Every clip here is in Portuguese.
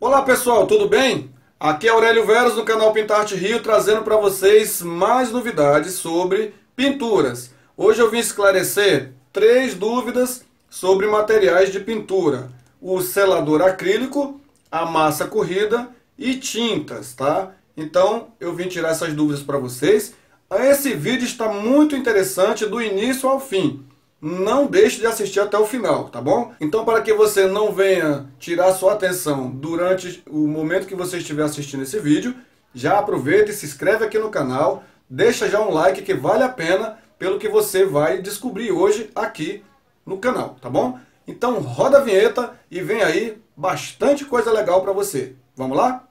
Olá pessoal, tudo bem? Aqui é Aurélio Veros do canal Pintarte Rio, trazendo para vocês mais novidades sobre pinturas. Hoje eu vim esclarecer 3 dúvidas sobre materiais de pintura: o selador acrílico, a massa corrida e tintas, tá? Então eu vim tirar essas dúvidas para vocês. Esse vídeo está muito interessante do início ao fim. Não deixe de assistir até o final, tá bom? Então, para que você não venha tirar sua atenção durante o momento que você estiver assistindo esse vídeo, já aproveita e se inscreve aqui no canal, deixa já um like que vale a pena pelo que você vai descobrir hoje aqui no canal, tá bom? Então, roda a vinheta e vem aí bastante coisa legal para você. Vamos lá?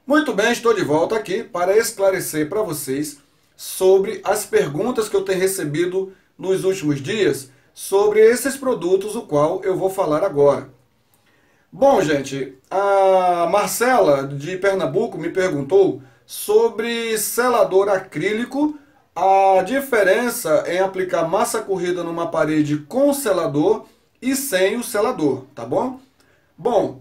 Muito bem, estou de volta aqui para esclarecer para vocês sobre as perguntas que eu tenho recebido nos últimos dias sobre esses produtos, o qual eu vou falar agora. Bom, gente, a Marcela de Pernambuco me perguntou sobre selador acrílico, a diferença em aplicar massa corrida numa parede com selador e sem o selador, tá bom? Bom,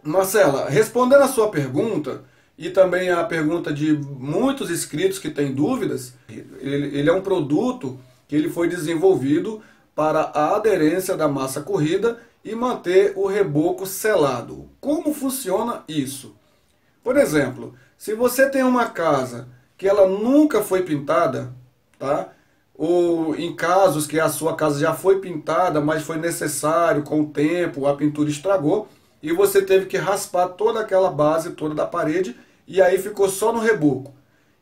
Marcela, respondendo a sua pergunta, e também a pergunta de muitos inscritos que têm dúvidas, ele é um produto que ele foi desenvolvido para a aderência da massa corrida e manter o reboco selado. Como funciona isso? Por exemplo, se você tem uma casa que ela nunca foi pintada, tá? Ou em casos que a sua casa já foi pintada, mas foi necessário, com o tempo, a pintura estragou, e você teve que raspar toda aquela base toda da parede, e aí ficou só no reboco.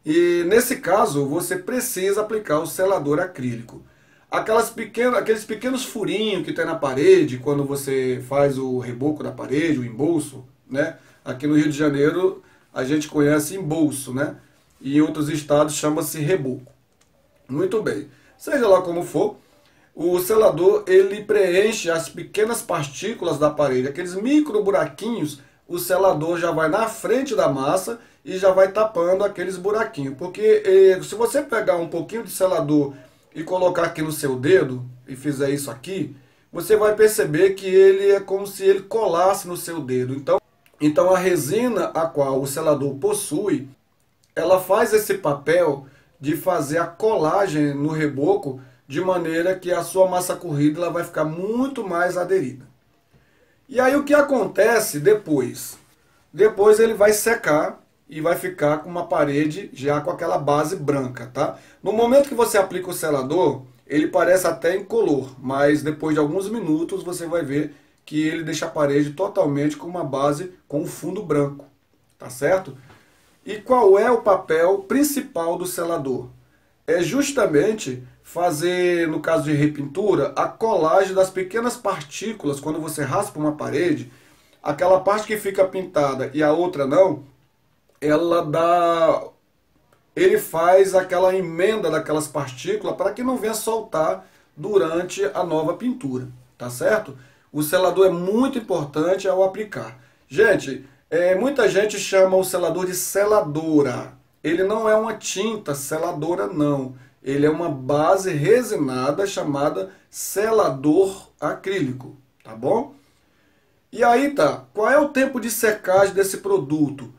E nesse caso, você precisa aplicar o selador acrílico. Aqueles pequenos furinhos que tem na parede, quando você faz o reboco da parede, o embolso, né? Aqui no Rio de Janeiro, a gente conhece embolso, né? E em outros estados chama-se reboco. Muito bem. Seja lá como for, o selador ele preenche as pequenas partículas da parede, aqueles micro buraquinhos. O selador já vai na frente da massa e já vai tapando aqueles buraquinhos. Porque se você pegar um pouquinho de selador e colocar aqui no seu dedo e fizer isso aqui, você vai perceber que ele é como se ele colasse no seu dedo. Então a resina a qual o selador possui, ela faz esse papel de fazer a colagem no reboco de maneira que a sua massa corrida ela vai ficar muito mais aderida. E aí o que acontece depois? Depois ele vai secar e vai ficar com uma parede já com aquela base branca, tá? No momento que você aplica o selador, ele parece até incolor, mas depois de alguns minutos você vai ver que ele deixa a parede totalmente com uma base com um fundo branco, tá certo? E qual é o papel principal do selador? É justamente fazer, no caso de repintura, a colagem das pequenas partículas. Quando você raspa uma parede, aquela parte que fica pintada e a outra não, ele faz aquela emenda daquelas partículas para que não venha soltar durante a nova pintura, tá certo? O selador é muito importante ao aplicar. Gente, muita gente chama o selador de seladora. Ele não é uma tinta seladora, não. Ele é uma base resinada chamada selador acrílico, tá bom? E aí tá, qual é o tempo de secagem desse produto?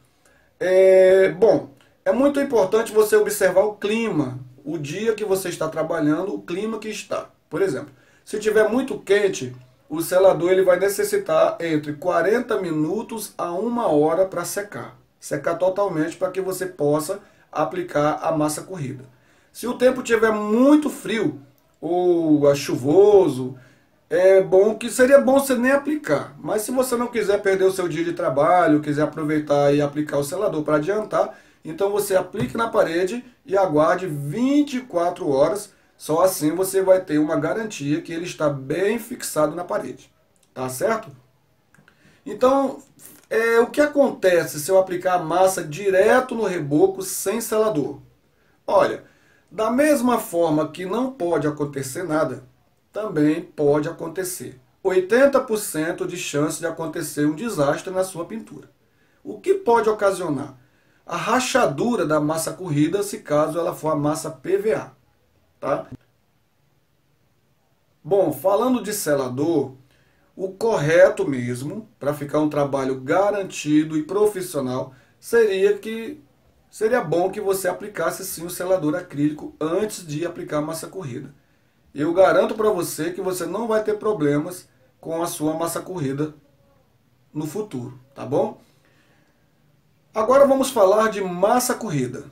Bom, é muito importante você observar o clima, o dia que você está trabalhando, o clima que está. Por exemplo, se tiver muito quente, o selador ele vai necessitar entre 40 minutos a 1 hora para secar. Secar totalmente para que você possa aplicar a massa corrida. Se o tempo estiver muito frio ou chuvoso, seria bom você nem aplicar. Mas se você não quiser perder o seu dia de trabalho, quiser aproveitar e aplicar o selador para adiantar, então você aplique na parede e aguarde 24 horas. Só assim você vai ter uma garantia que ele está bem fixado na parede. Tá certo? Então, o que acontece se eu aplicar a massa direto no reboco sem selador? Olha, da mesma forma que não pode acontecer nada, também pode acontecer 80% de chance de acontecer um desastre na sua pintura. O que pode ocasionar? A rachadura da massa corrida, se caso ela for a massa PVA. tá? Bom, falando de selador, o correto mesmo, para ficar um trabalho garantido e profissional, seria bom que você aplicasse sim o selador acrílico antes de aplicar a massa corrida. Eu garanto para você que você não vai ter problemas com a sua massa corrida no futuro, tá bom? Agora vamos falar de massa corrida.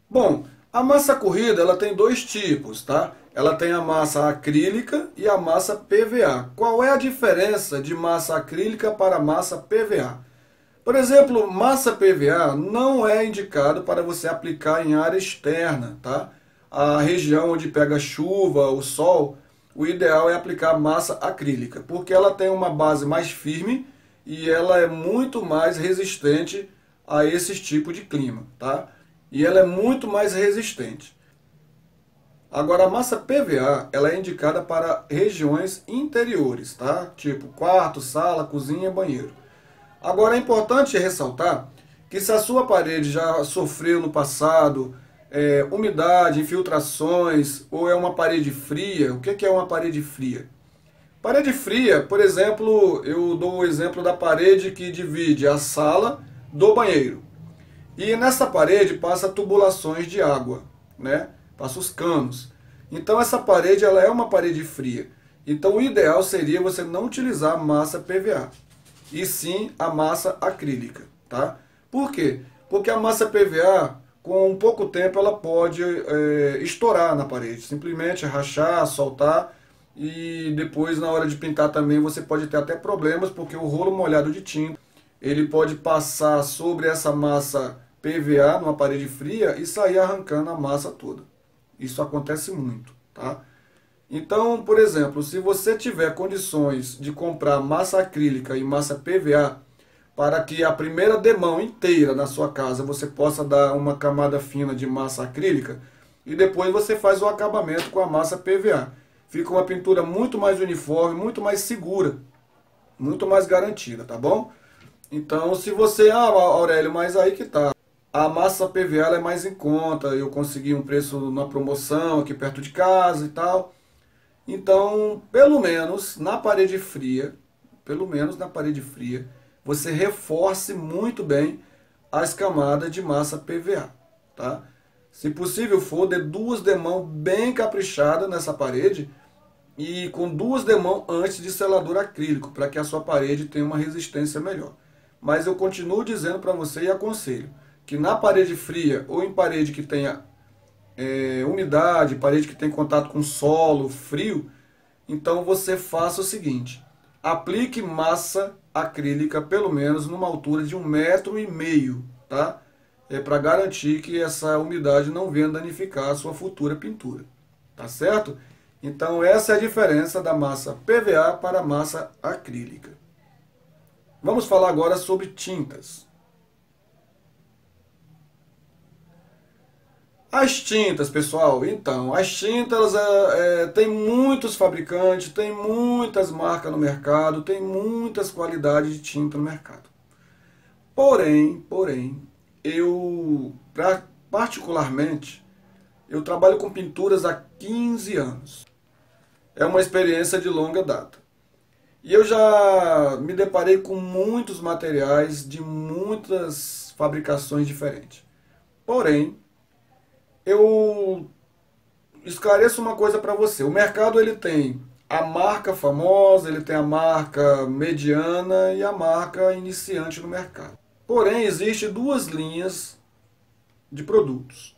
Bom, a massa corrida ela tem dois tipos, tá? Ela tem a massa acrílica e a massa PVA. Qual é a diferença de massa acrílica para massa PVA? Por exemplo, massa PVA não é indicado para você aplicar em área externa, tá? A região onde pega chuva, o sol, o ideal é aplicar massa acrílica, porque ela tem uma base mais firme e ela é muito mais resistente a esse tipo de clima, tá? E ela é muito mais resistente. Agora, a massa PVA, ela é indicada para regiões interiores, tá? Tipo quarto, sala, cozinha, banheiro. Agora, é importante ressaltar que se a sua parede já sofreu no passado umidade, infiltrações, ou é uma parede fria, o que é uma parede fria? Parede fria, por exemplo, eu dou o exemplo da parede que divide a sala do banheiro. E nessa parede passa tubulações de água, né? Passa os canos. Então essa parede ela é uma parede fria. Então o ideal seria você não utilizar a massa PVA, e sim a massa acrílica, tá? Por quê? Porque a massa PVA, com pouco tempo, ela pode estourar na parede, simplesmente rachar, soltar, e depois na hora de pintar também você pode ter até problemas, porque o rolo molhado de tinta, ele pode passar sobre essa massa PVA numa parede fria e sair arrancando a massa toda. Isso acontece muito, tá? Então, por exemplo, se você tiver condições de comprar massa acrílica e massa PVA, para que a primeira demão inteira na sua casa você possa dar uma camada fina de massa acrílica e depois você faz o acabamento com a massa PVA. Fica uma pintura muito mais uniforme, muito mais segura, muito mais garantida, tá bom? Então, se você... Ah, Aurélio, mas aí que tá. A massa PVA ela é mais em conta, eu consegui um preço na promoção aqui perto de casa e tal. Então, pelo menos na parede fria, você reforce muito bem as camadas de massa PVA, tá? Se possível for, dê duas demãos bem caprichadas nessa parede e com duas demãos antes de selador acrílico, para que a sua parede tenha uma resistência melhor. Mas eu continuo dizendo para você e aconselho que na parede fria ou em parede que tenha umidade, parede que tem contato com solo frio, então você faça o seguinte: aplique massa acrílica pelo menos numa altura de 1,5 m, tá? Para garantir que essa umidade não venha danificar a sua futura pintura, tá certo? Então essa é a diferença da massa PVA para a massa acrílica. Vamos falar agora sobre tintas. As tintas, pessoal, então, as tintas tem muitos fabricantes, tem muitas marcas no mercado, tem muitas qualidades de tinta no mercado. Porém, particularmente, eu trabalho com pinturas há 15 anos. É uma experiência de longa data. E eu já me deparei com muitos materiais de muitas fabricações diferentes. Porém, eu esclareço uma coisa para você. O mercado ele tem a marca famosa, ele tem a marca mediana e a marca iniciante no mercado. Porém, existem duas linhas de produtos.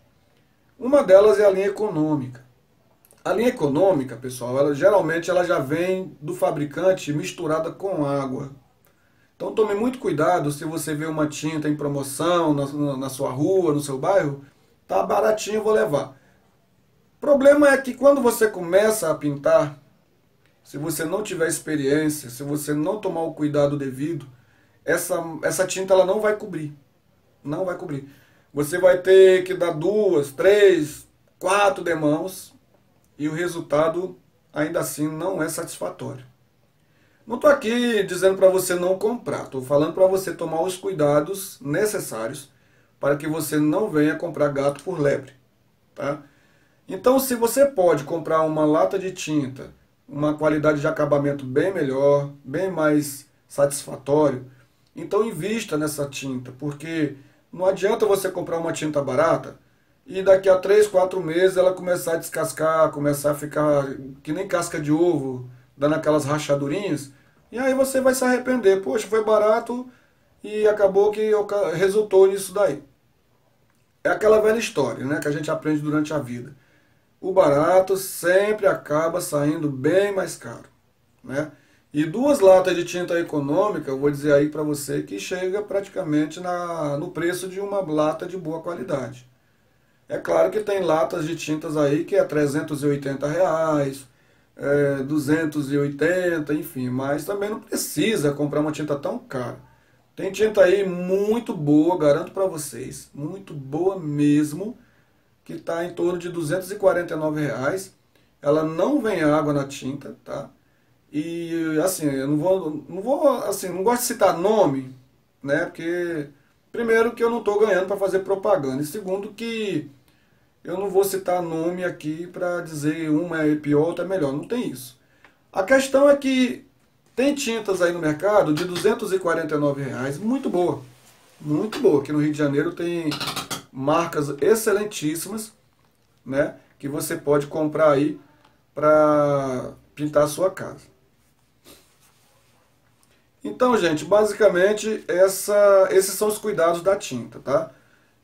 Uma delas é a linha econômica. A linha econômica, pessoal, geralmente ela já vem do fabricante misturada com água. Então tome muito cuidado se você vê uma tinta em promoção na sua rua, no seu bairro. Tá baratinho, vou levar. O problema é que quando você começa a pintar, se você não tiver experiência, se você não tomar o cuidado devido, essa tinta ela não vai cobrir. Não vai cobrir. Você vai ter que dar 2, 3, 4 demãos e o resultado ainda assim não é satisfatório. Não estou aqui dizendo para você não comprar, estou falando para você tomar os cuidados necessários para que você não venha comprar gato por lebre, tá? Então, se você pode comprar uma lata de tinta, uma qualidade de acabamento bem melhor, bem mais satisfatório, então invista nessa tinta, porque não adianta você comprar uma tinta barata e daqui a 3, 4 meses ela começar a descascar, começar a ficar que nem casca de ovo, dando aquelas rachadurinhas, e aí você vai se arrepender. Poxa, foi barato e acabou que resultou nisso daí. É aquela velha história, né, que a gente aprende durante a vida. O barato sempre acaba saindo bem mais caro, né? E 2 latas de tinta econômica, eu vou dizer aí para você que chega praticamente no preço de uma lata de boa qualidade. É claro que tem latas de tintas aí que é R$ 380, 280, enfim, mas também não precisa comprar uma tinta tão cara. Tem tinta aí muito boa, garanto para vocês, muito boa mesmo, que está em torno de R$ 249. Ela não vem água na tinta, tá? E assim, eu não gosto de citar nome, né? Porque primeiro que eu não estou ganhando para fazer propaganda, e segundo que eu não vou citar nome aqui para dizer uma é pior, outra é melhor, não tem isso. A questão é que tem tintas aí no mercado de R$ 249, muito boa. Aqui no Rio de Janeiro tem marcas excelentíssimas, né, que você pode comprar aí para pintar a sua casa. Então, gente, basicamente esses são os cuidados da tinta, tá?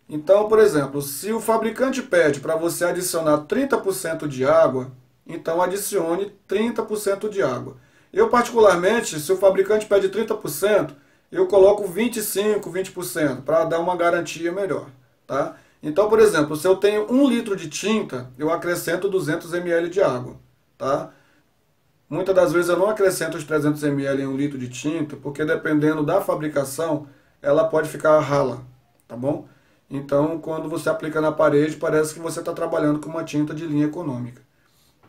Então, por exemplo, se o fabricante pede para você adicionar 30% de água, então adicione 30% de água. Eu, particularmente, se o fabricante pede 30%, eu coloco 25%, 20% para dar uma garantia melhor, tá? Então, por exemplo, se eu tenho 1 litro de tinta, eu acrescento 200 ml de água, tá? Muitas das vezes eu não acrescento os 300 ml em 1 litro de tinta, porque dependendo da fabricação, ela pode ficar rala, tá bom? Então, quando você aplica na parede, parece que você está trabalhando com uma tinta de linha econômica.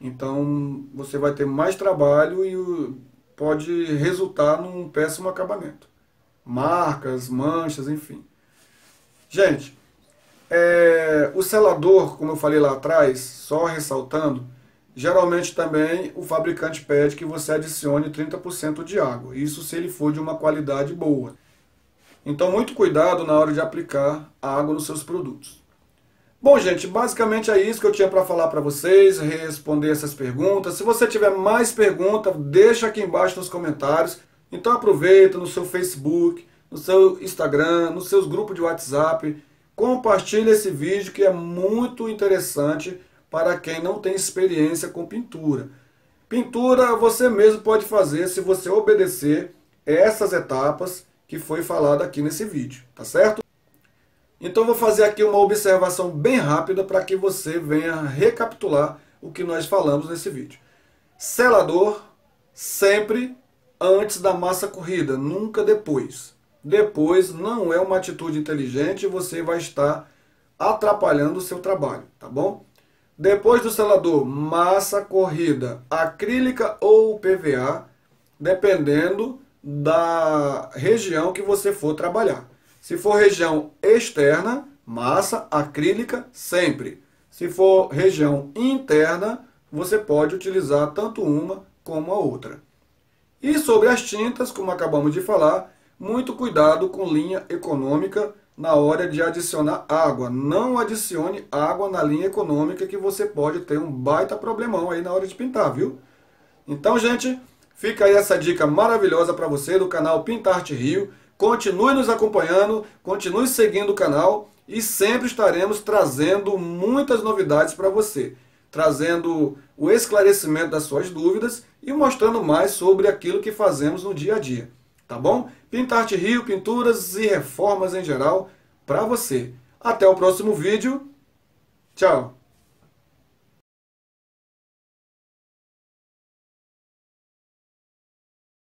Então, você vai ter mais trabalho e pode resultar num péssimo acabamento. Marcas, manchas, enfim. Gente, o selador, como eu falei lá atrás, só ressaltando, geralmente também o fabricante pede que você adicione 30% de água. Isso se ele for de uma qualidade boa. Então, muito cuidado na hora de aplicar a água nos seus produtos. Bom, gente, basicamente é isso que eu tinha para falar para vocês, responder essas perguntas. Se você tiver mais perguntas, deixa aqui embaixo nos comentários. Então aproveita no seu Facebook, no seu Instagram, nos seus grupos de WhatsApp. Compartilhe esse vídeo que é muito interessante para quem não tem experiência com pintura. Pintura você mesmo pode fazer se você obedecer essas etapas que foi falado aqui nesse vídeo, tá certo? Então vou fazer aqui uma observação bem rápida para que você venha recapitular o que nós falamos nesse vídeo. Selador sempre antes da massa corrida, nunca depois. Depois não é uma atitude inteligente e você vai estar atrapalhando o seu trabalho, tá bom? Depois do selador, massa corrida, acrílica ou PVA, dependendo da região que você for trabalhar. Se for região externa, massa acrílica sempre. Se for região interna, você pode utilizar tanto uma como a outra. E sobre as tintas, como acabamos de falar, muito cuidado com linha econômica na hora de adicionar água. Não adicione água na linha econômica que você pode ter um baita problemão aí na hora de pintar, viu? Então, gente, fica aí essa dica maravilhosa para você do canal Pintarte Rio. Continue nos acompanhando, continue seguindo o canal e sempre estaremos trazendo muitas novidades para você. Trazendo o esclarecimento das suas dúvidas e mostrando mais sobre aquilo que fazemos no dia a dia. Tá bom? Pintarte Rio, pinturas e reformas em geral para você. Até o próximo vídeo. Tchau!